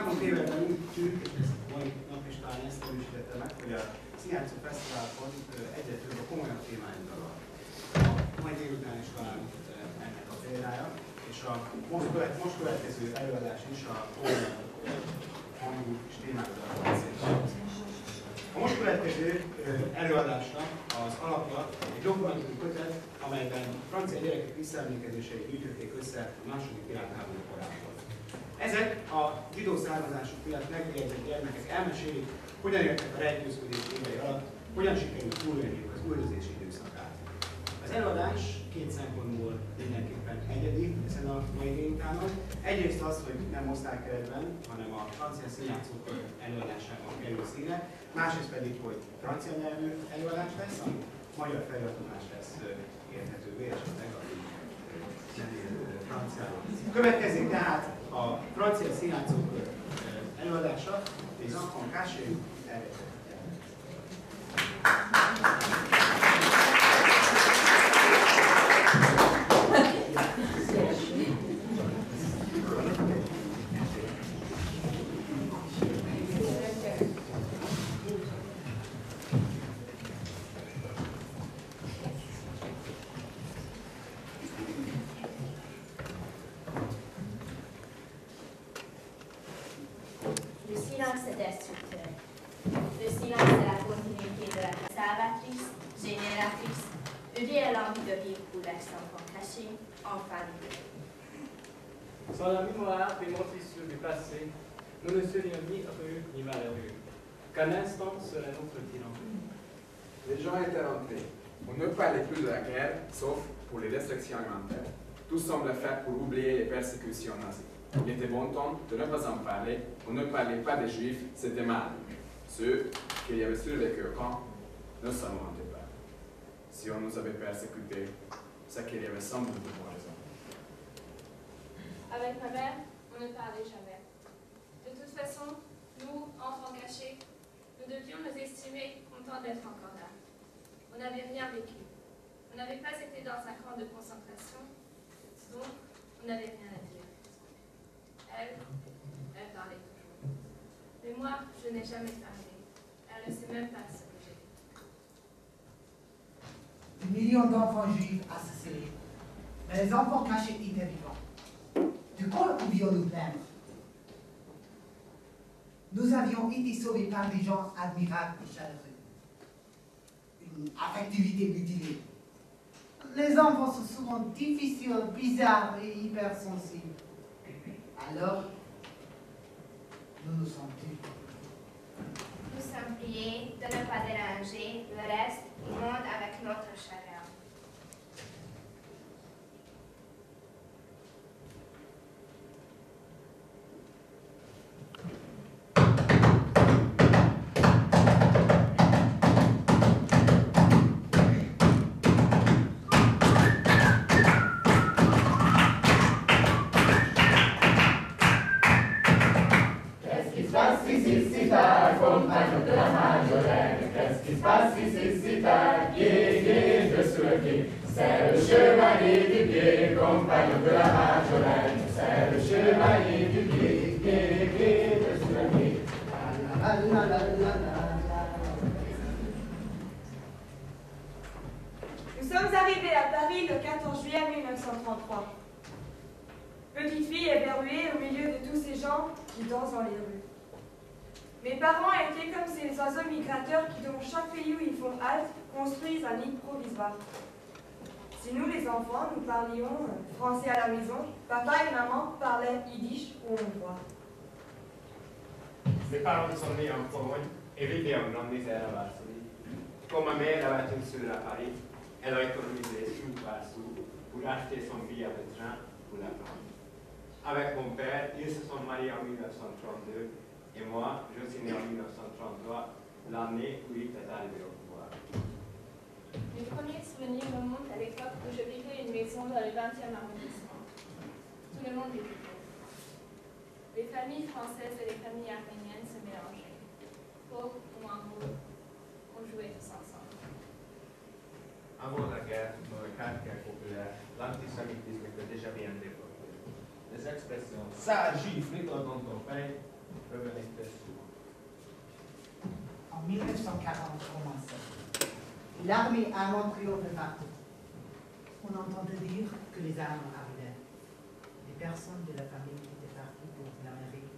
elmúlt években úgy tűnt, és ezt a mai nap is talán ezt erősítette meg, hogy a Színjátszó Fesztiválon egyre több a komolyabb témájú darab. A mai délután is talán ennek a példája, és a most következő előadás is a komolyabb hangú és témájú darab beszél. A most következő előadásnak az alapja egy dokumentum kötet, amelyben francia gyerekek visszaemlékezéseit gyűjtötték össze a második világháború korában. Ezek a zsidó származású miatt megjegyzett gyermekek elmesélik, hogyan éltek a rejtőzködés évei alatt, hogyan sikerült túlélniük az üldözési időszakát. Az előadás két szempontból mindenképpen egyedi ezen a mai délutánon. Egyrészt az, hogy nem osztálykeretben, hanem a francia színjátszók előadásában kerül színre, másrészt pedig, hogy francia nyelvű előadás lesz, ami magyar feliratozás lesz érthetővé, esetleg a franciáról. Következik tehát a francia színjátszók előadása, Les enfants cachés. Sans la mémoire des montissures du passé, nous ne serions ni heureux ni malheureux, qu'un instant serait notre tyran. Les gens étaient rentrés. On ne parlait plus de la guerre, sauf pour les destructions alimentaires. Tout semblait fait pour oublier les persécutions nazies. Il était bon temps de ne pas en parler. On ne parlait pas des juifs, c'était mal. Ceux qui avaient survécu au camp ne s'en vantaient pas. Si on nous avait persécutés, c'est qu'il y avait sans doute de bonnes raisons. Avec ma mère, on ne parlait jamais. De toute façon, nous, enfants cachés, nous devions nous estimer contents d'être encore là. On n'avait rien vécu. On n'avait pas été dans un camp de concentration, donc on n'avait rien à dire. Elle parlait toujours. Mais moi, je n'ai jamais parlé. Elle ne sait même pas ce que j'ai dit. Des millions d'enfants juifs assassinés, mais les enfants cachés étaient vivants. De quoi pouvions nous plaindre? Nous avions été sauvés par des gens admirables et chaleureux. Une affectivité mutilée. Les enfants sont souvent difficiles, bizarres et hypersensibles. Alors, nous nous sommes tus. Nous sommes priés de ne pas déranger le reste du monde avec notre chagrin. C'est le chevalier du guet, compagnon de la Marjolaine. C'est le chevalier du guet, guet, de Soulaguet. Nous sommes arrivés à Paris le 14 juillet 1933. Petite fille éberluée au milieu de tous ces gens qui dansent dans les rues. Mes parents étaient comme ces oiseaux migrateurs qui, dans chaque pays où ils font halte, construisent un nid provisoire. Si nous, les enfants, nous parlions français à la maison, papa et maman parlaient yiddish ou hongrois. Mes parents sont nés en Pologne et vivaient en grande misère à Varsovie. Quand ma mère avait une sœur à Paris, elle a économisé sou par sou pour acheter son billet de train pour la France. Avec mon père, ils se sont mariés en 1932 et moi, je suis né en 1933, l'année où il est arrivé au pouvoir. Mes premiers souvenirs remontent à l'époque où je vivais une maison dans le 20e arrondissement. Tout le monde était pauvre. Les familles françaises et les familles arméniennes se mélangeaient. Pauvres ou moins pauvres, on jouait tous ensemble. Avant la guerre, dans le quartier populaire, l'antisémitisme était déjà bien développé. Les expressions « ça, juif, nettoie dans ton pain » 1940 commençait. L'armée allemande triomphait partout. On entendait dire que les Allemands arrivaient. Les personnes de la famille étaient parties pour l'Amérique,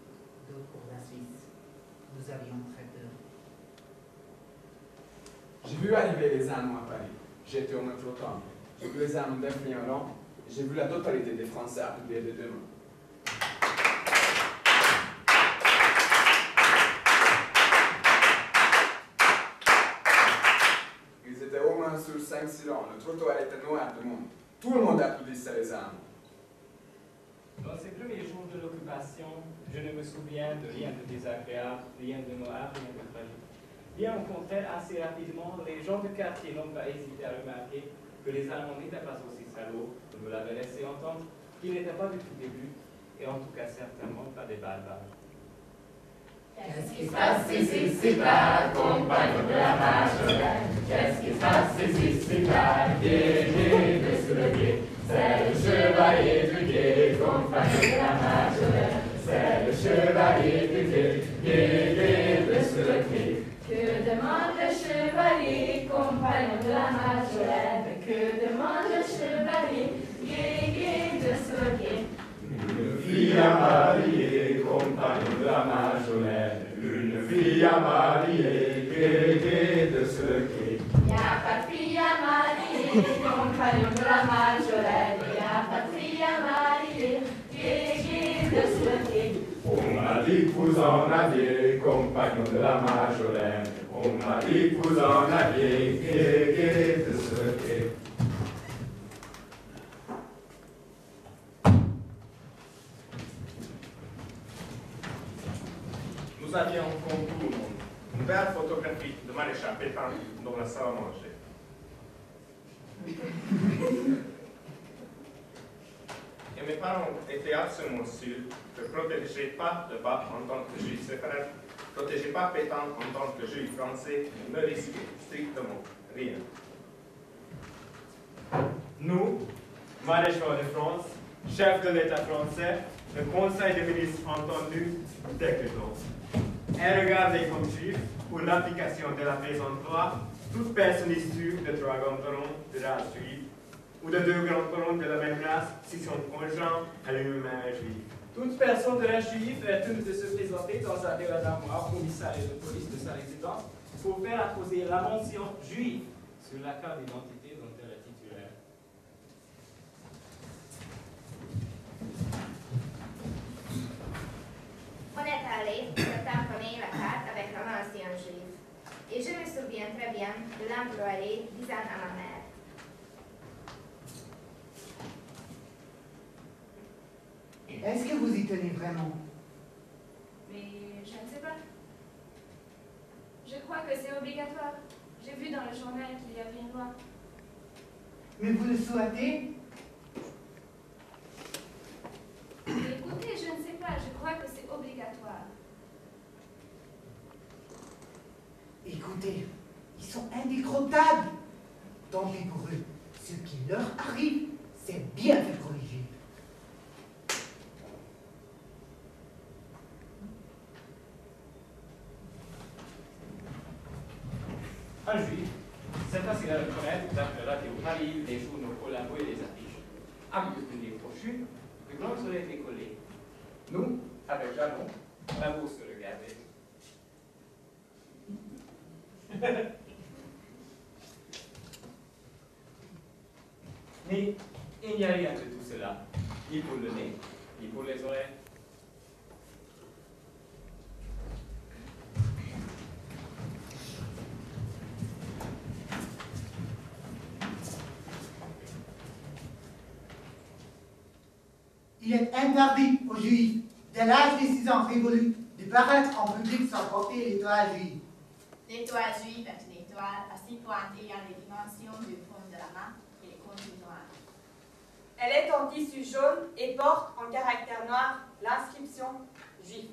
d'autres pour la Suisse. Nous avions très peur. J'ai vu arriver les Allemands à Paris. J'étais au métro Temple. J'ai vu les Allemands défiler en rang. J'ai vu la totalité des Français applaudir des deux mains. Ils étaient au moins sur 5-6 rangs. Le trottoir était noir de monde. Tout le monde applaudissait les Allemands. Dans ces premiers jours de l'occupation, je ne me souviens de rien de désagréable, rien de noir, rien de tragique. Bien au contraire, assez rapidement, les gens du quartier n'ont pas hésité à remarquer que les Allemands n'étaient pas aussi salauds, on me l'avait laissé entendre, qu'ils n'étaient pas du tout des buts, et en tout cas certainement pas des barbares. Qu'est-ce qui se passe ici, si là, compagnon de la Marjolaine? Qu'est-ce qui se passe ici, si là, gué, dessus le gué? C'est le chevalier du gué, compagnon de la Marjolaine. C'est le chevalier du gué, dessus le gué. Que demande le chevalier, compagnon de la Marjolaine? Que demande le chevalier, gué, de ce gué? Une fille à marier, compagnon de la Marjolaine. Une fille à marier, gué, de ce gué. Y a pas de fille à marier, compagnon de la Marjolaine. Y a pas de fille à marier, gué, de ce gué. On m'a dit que vous en aviez, compagnon de la Marjolaine. On m'a dit que vous en aviez, gué, de ce gué. Nous avions comme tout le monde une belle photographie de Maréchal Pétain dans la salle à manger. Et mes parents étaient absolument sûrs que protéger pas le pape en tant que juif séparat, protéger pas Pétain en tant que juif français, ne risquait strictement rien. Nous, maréchal de France, chef de l'État français, le Conseil des ministres entendu, décrétons. Et regardez comme juif, pour l'application de la présente loi, toute personne issue de 3 grands parents de race juive ou de 2 grands parents de la même race si son conjoint est lui-même juif. Toute personne de race juive est tenue de se présenter dans un délai d'un mois au commissariat de police de sa résidence pour faire apposer la mention juive sur la carte d'identité dont elle est titulaire. On est allé me tamponner la carte avec la mention juive. Et je me souviens très bien de l'employé disant à ma mère: Est-ce que vous y tenez vraiment? Mais je ne sais pas. Je crois que c'est obligatoire. J'ai vu dans le journal qu'il y avait une loi. Mais vous le souhaitez? Mais écoutez, je ne sais pas. Je crois que c'est obligatoire. Écoutez, ils sont indécrottables. Tant pis pour eux. Ce qui leur arrive, c'est bien de corriger. Un juif, c'est facile à reconnaître d'après la radio Paris, les journaux collabos et les affiches. Avec le tenir prochu, de grands soleils décollés. Nous, avec Jalon, la bourse se regardait. Mais il n'y a rien de tout cela, ni pour le nez, ni pour les oreilles. Il est interdit aux Juifs, dès l'âge des 6 ans révolus, de paraître en public sans porter l'étoile juive. L'étoile juive est une étoile assez pointée à les dimensions du fond de la main et les contours noirs. Elle est en tissu jaune et porte en caractère noir l'inscription juif.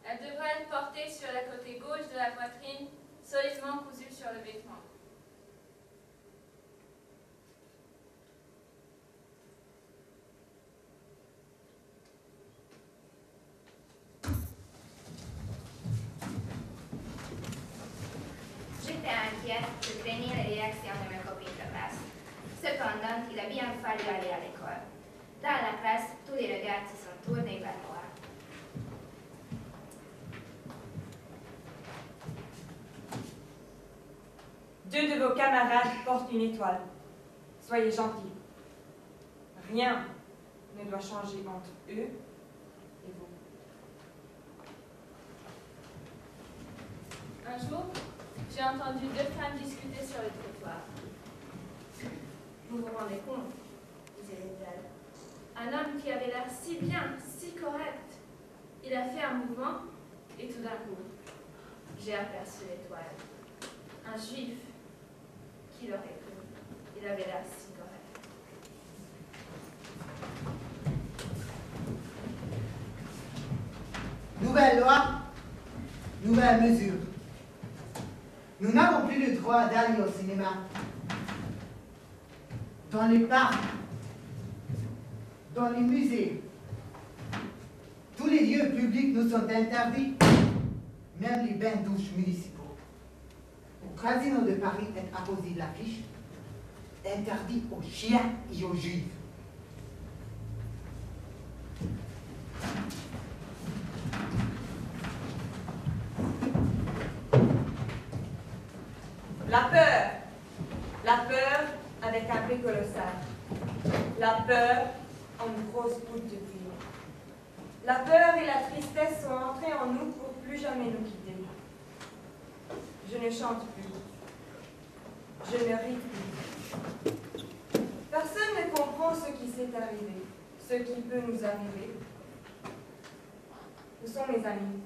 Elle devrait être portée sur le côté gauche de la poitrine, solidement cousue sur le vêtement. inquiète, je craignais les réactions de mes copines de classe. Cependant, il a bien fallu aller à l'école. Dans la classe, tous les regards se sont tournés vers moi. Deux de vos camarades portent une étoile. Soyez gentils. Rien ne doit changer entre eux et vous. Un jour, j'ai entendu deux femmes discuter sur le trottoir. Vous vous rendez compte, disaient-elles. Un homme qui avait l'air si bien, si correct. Il a fait un mouvement et tout d'un coup, j'ai aperçu l'étoile. Un juif. Qui l'aurait cru? Il avait l'air si correct. Nouvelle loi, nouvelle mesure. Nous n'avons plus le droit d'aller au cinéma. Dans les parcs, dans les musées, tous les lieux publics nous sont interdits, même les bains-douches municipaux. Au casino de Paris est apposée l'affiche interdit aux chiens et aux juifs. La peur avec un prix colossal. La peur en une grosse goutte de pluie. La peur et la tristesse sont entrées en nous pour plus jamais nous quitter. Je ne chante plus. Je ne ris plus. Personne ne comprend ce qui s'est arrivé, ce qui peut nous arriver. Ce sont mes amis.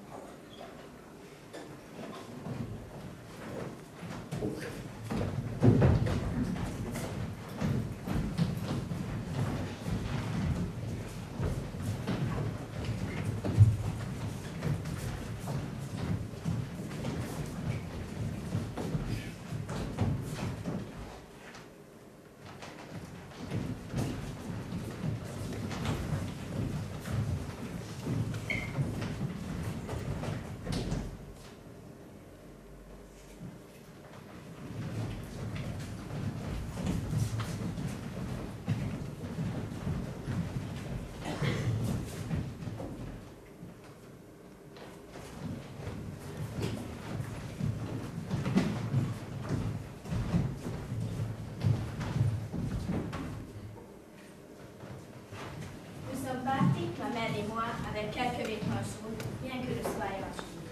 Ma mère et moi, avec quelques vêtements chauds, bien que le soyons chauds.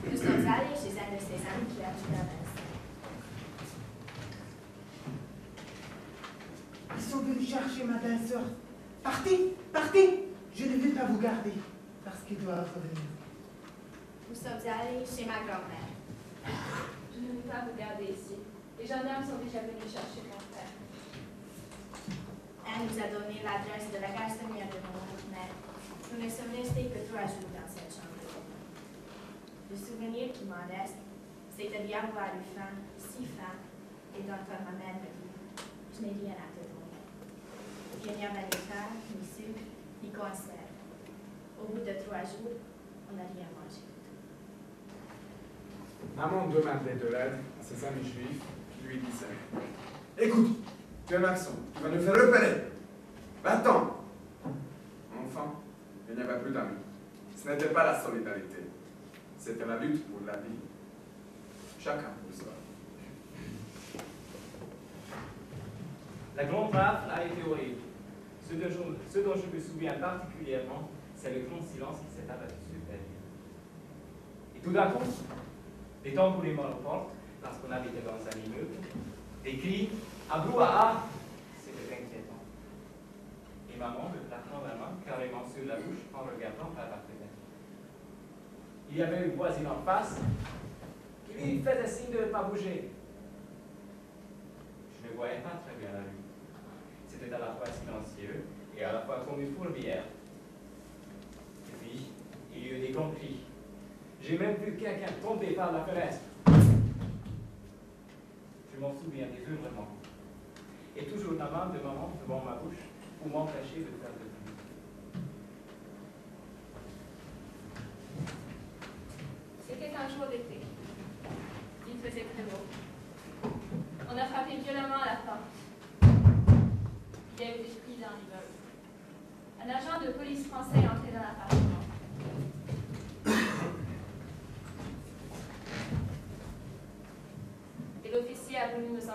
Nous sommes allés chez un de ses amis qui a tout à Vincent. Ils sont venus chercher ma belle-sœur. Partez, partez. Je ne vais pas vous garder parce qu'ils doivent revenir. Nous sommes allés chez ma grand-mère. Je ne veux pas vous garder ici. Les gendarmes sont déjà venus chercher mon frère. Elle nous a donné l'adresse de la garçonnière de mon mère. Nous ne sommes restés que 3 jours dans cette chambre. Le souvenir qui m'en reste, c'est d'y avoir eu faim, si faim, et d'entendre ma mère me dire « Je n'ai rien à te donner ». Il n'y avait ni pain, ni sucre, ni conserve. Au bout de 3 jours, on n'a rien mangé du tout. Maman demandait de l'aide à ses amis juifs qui lui disaient « Écoute, tu es maçon, tu vas nous faire repérer. Va-t'en !» Enfin, il n'y avait plus d'amis. Ce n'était pas la solidarité. C'était la lutte pour la vie. Chacun pour soi. La grande rafle a été horrible. Ce dont je me souviens particulièrement, c'est le grand silence qui s'est abattu sur Berlin. Et tout d'un coup, des tambourillements aux portes, parce qu'on habitait dans un immeuble, des cris, à brouhaha, c'était inquiétant. Et maman me plaquant la main carrément sur la bouche en regardant par la fenêtre. Il y avait une voisine en face qui lui faisait signe de ne pas bouger. Je ne voyais pas très bien la rue. C'était à la fois silencieux et à la fois comme une fourbière. Et puis, il y eut des grands cris. J'ai même vu quelqu'un tomber par la fenêtre. Je m'en souviens des hurlements. Et toujours la main de maman devant ma bouche pour m'empêcher de faire de bruit. C'était un jour d'été. Il faisait très beau.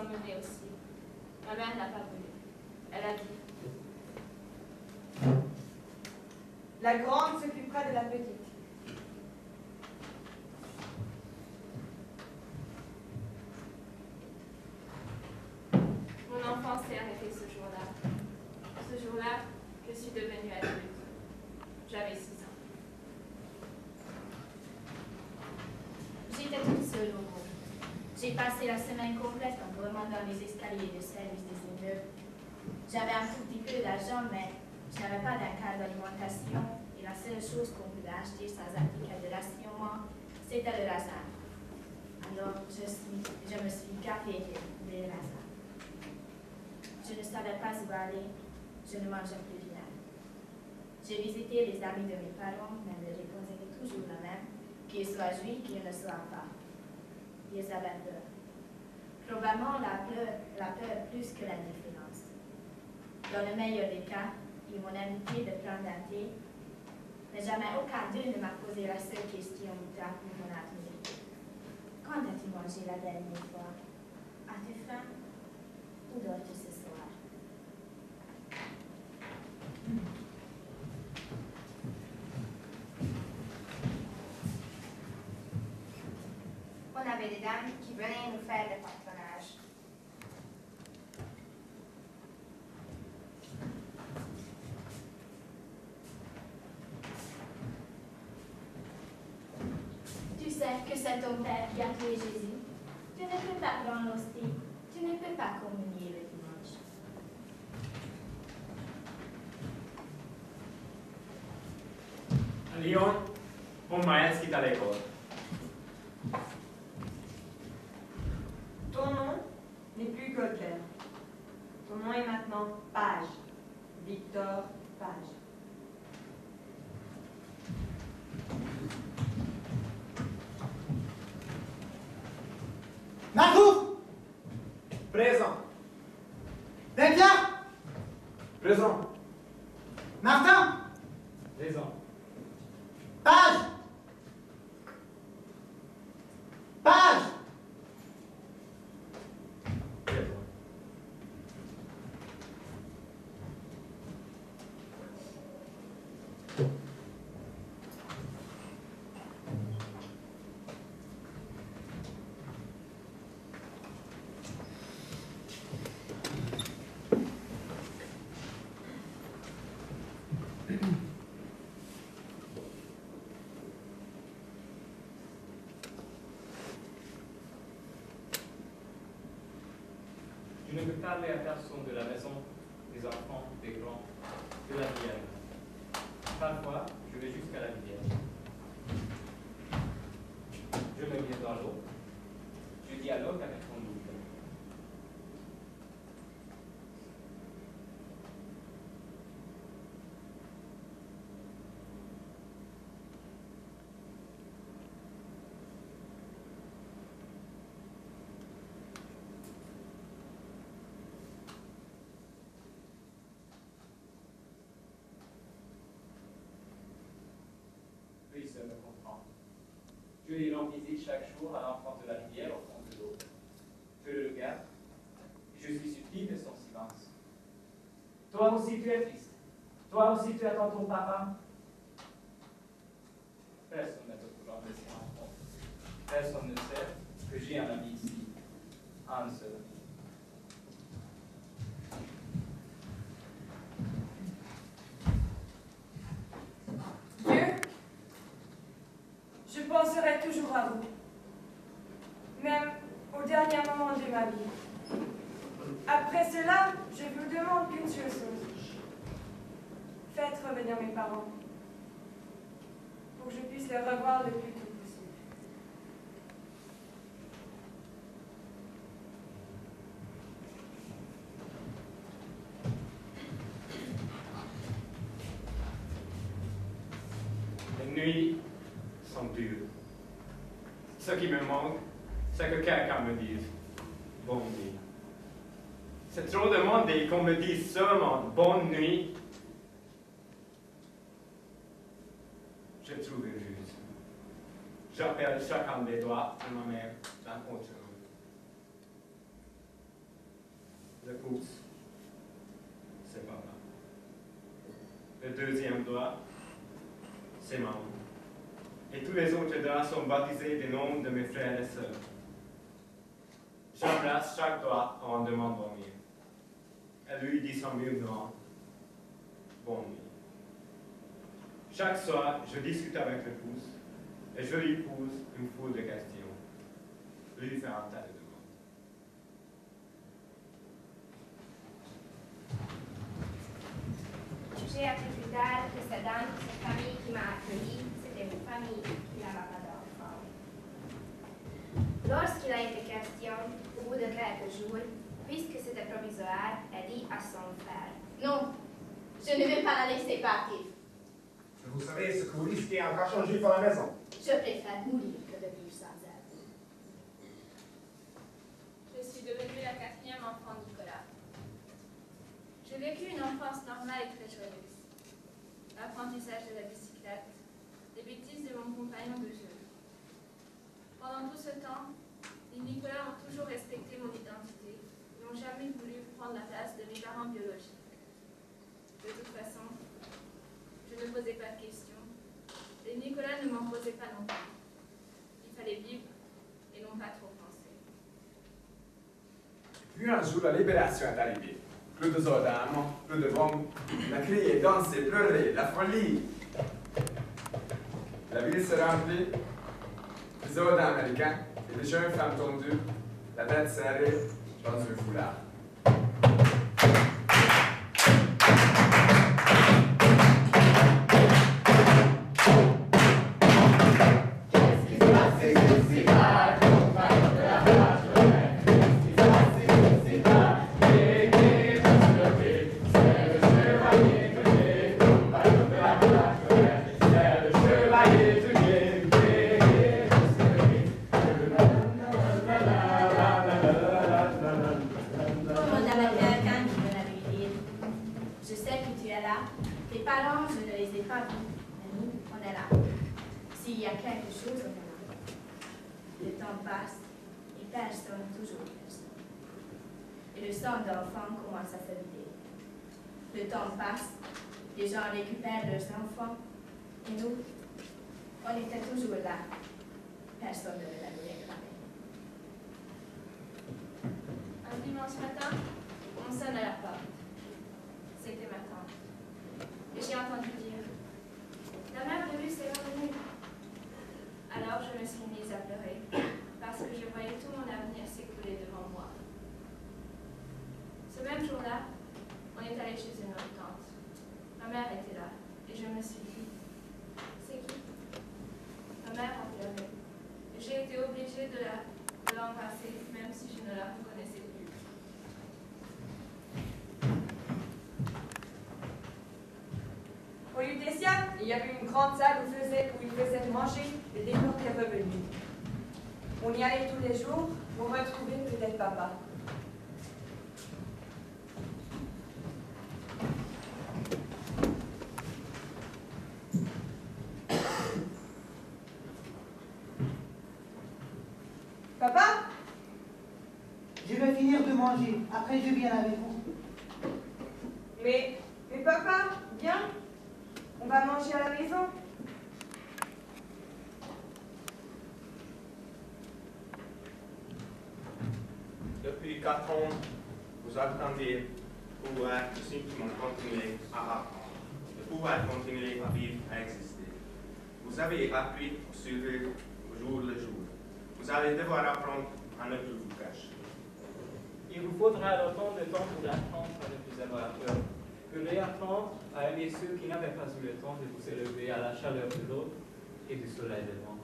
emmener aussi. Ma mère n'a pas voulu. Elle a dit. La grande s'occupera de la petite. Mon enfance s'est arrêtée ce jour-là. Ce jour-là, je suis devenue adulte. J'avais 6 ans. J'étais toute seule au monde. J'ai passé la semaine complète en dormant dans les escaliers de service des immeubles. J'avais un tout petit peu d'argent, mais je n'avais pas d'un quart d'alimentation et la seule chose qu'on pouvait acheter sans appliquer de rationnement, c'était le raisin. Alors, je me suis gâtée de raisin. Je ne savais pas où aller, je ne mangeais plus rien. J'ai visité les amis de mes parents, mais la réponse était toujours la même, qu'ils soient juifs, qu'ils ne soient pas. Ils avaient peur. Probablement la peur plus que l'indifférence. Dans le meilleur des cas, ils m'ont invité de prendre un thé, mais jamais aucun d'eux ne m'a posé la seule question pour mon avenir. Quand as-tu mangé la dernière fois? As-tu faim? Où dors-tu ce soir? On avait des dames qui venaient nous faire le patronage. Tu sais que c'est ton père qui a tué Jésus. Tu ne peux pas prendre l'hostie. Tu ne peux pas communier le dimanche. À Lyon, on m'a inscrit à l'école. Ton nom n'est plus Godler. Ton nom est maintenant Page. Victor Page. Marcouf! Présent. Desclarts! Présent. Martin! Présent. Page! Page! Je ne peux parler à personne de la maison, des enfants, des grands, de la rivière. Parfois, je vais jusqu'à la rivière. Je me mets dans l'eau. Je dialogue avec mon double. Lui seul me comprend. Je lui rends visite chaque jour à l'enfant de la rivière au fond de l'eau. Je le regarde et je suis surpris de son silence. Toi aussi tu es triste. Toi aussi tu attends ton papa. Personne n'est au courant de son enfant. Personne ne sait que j'ai un ami ici. Un seul. Dieu, je penserai toujours à vous, même au dernier moment de ma vie. Après cela, je vous demande qu'une seule chose. Faites revenir mes parents, pour que je puisse les revoir le plus tôt possible. Les nuits sont dures. Ce qui me manque, c'est que quelqu'un me dise bonne nuit. C'est trop demandé qu'on me dise seulement bonne nuit. Je trouve injuste. J'appelle chacun des doigts de ma mère d'un contre eux. Le pouce, c'est papa. Le deuxième doigt, c'est maman. Et tous les autres doigts sont baptisés des noms de mes frères et sœurs. J'embrasse chaque doigt en demandant mieux. Elle lui dit sans murmurant, bonne nuit. Chaque soir, je discute avec le pouce et je lui pose une foule de questions. Je lui fais un tas de demandes. J'ai appris plus tard que cette famille qui m'a accueilli, c'était une famille qui n'avait pas d'enfants. Lorsqu'il a été question, au bout de quelques jours, puisque c'était provisoire, elle dit à son frère, Non, je ne vais pas la laisser partir. Vous savez ce que vous risquez en cachant Juif à la maison. Je préfère mourir que de vivre sans elle. Je suis devenue la 4e enfant de Nicolas. J'ai vécu une enfance normale et très joyeuse. L'apprentissage de la bicyclette, les bêtises de mon compagnon de jeu. Pendant tout ce temps, les Nicolas ont toujours respecté mon identité et n'ont jamais voulu prendre la place de mes parents biologiques. De toute façon, je ne posais pas de questions. Les Nicolas ne m'en posaient pas non plus. Il fallait vivre et non pas trop penser. Puis un jour, la libération est arrivée. Plus de gendarmes, plus de bombes. On a crié, dansé, pleuré, la folie. La ville se remplit. Les soldats américains et les jeunes femmes tendues, la tête serrée dans un foulard. Le temps passe, les gens récupèrent leurs enfants, et nous, on était toujours là. Personne ne l'a réclamé. Un dimanche matin, on sonne à la porte. C'était ma tante. Et j'ai entendu dire « La mère de Luce est revenue ». Alors je me suis mise à pleurer, parce que je voyais tout mon avenir s'écouler devant moi. Ce même jour-là, on est allé chez une autre tante. Ma mère était là, et je me suis dit, c'est qui? Ma mère a pleuré. Et j'ai été obligée de l'embrasser, même si je ne la reconnaissais plus. Au Lutetia, il y avait une grande salle où ils faisaient manger et développer revenus. On y allait tous les jours pour retrouver peut-être papa. Papa? Je vais finir de manger. Après, je viens avec vous. Mais papa, viens. On va manger à la maison. Depuis 4 ans, vous attendez pouvoir simplement continuer à apprendre, de pouvoir continuer à vivre, à exister. Vous avez appris à survivre au jour le jour. Vous allez devoir apprendre à ne plus vous cacher. Il vous faudra autant de temps pour apprendre à ne plus avoir peur, que réapprendre à aimer ceux qui n'avaient pas eu le temps de vous élever à la chaleur de l'eau et du soleil devant.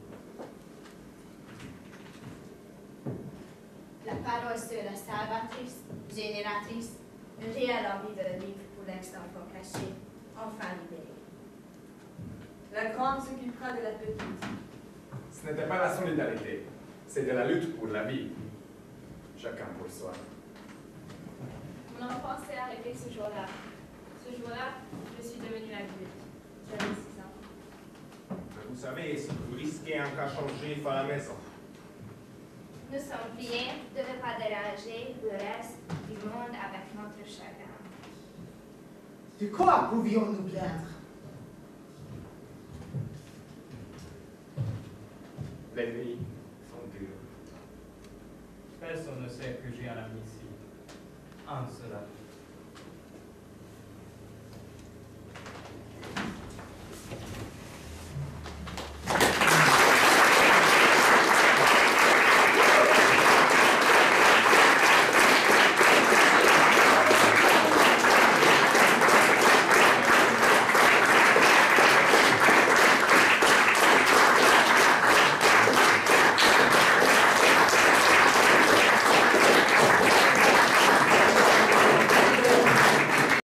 La parole sera salvatrice, génératrice, une réelle envie de vivre pour l'ex-enfant caché, enfin libéré. La grande s'occupera de la petite. Ce n'était pas la solidarité, c'était la lutte pour la vie. Chacun pour soi. Mon enfance est arrivée ce jour-là. Ce jour-là, je suis devenue adulte. J'avais 6 ans. Mais vous savez ce que vous risquez en cachant Juif à la maison. Nous sommes pliés, ne devons pas déranger le reste du monde avec notre chagrin. De quoi pouvions-nous plaindre? Les nuits sont dures. Personne ne sait que j'ai un ami ici. Un seul ami.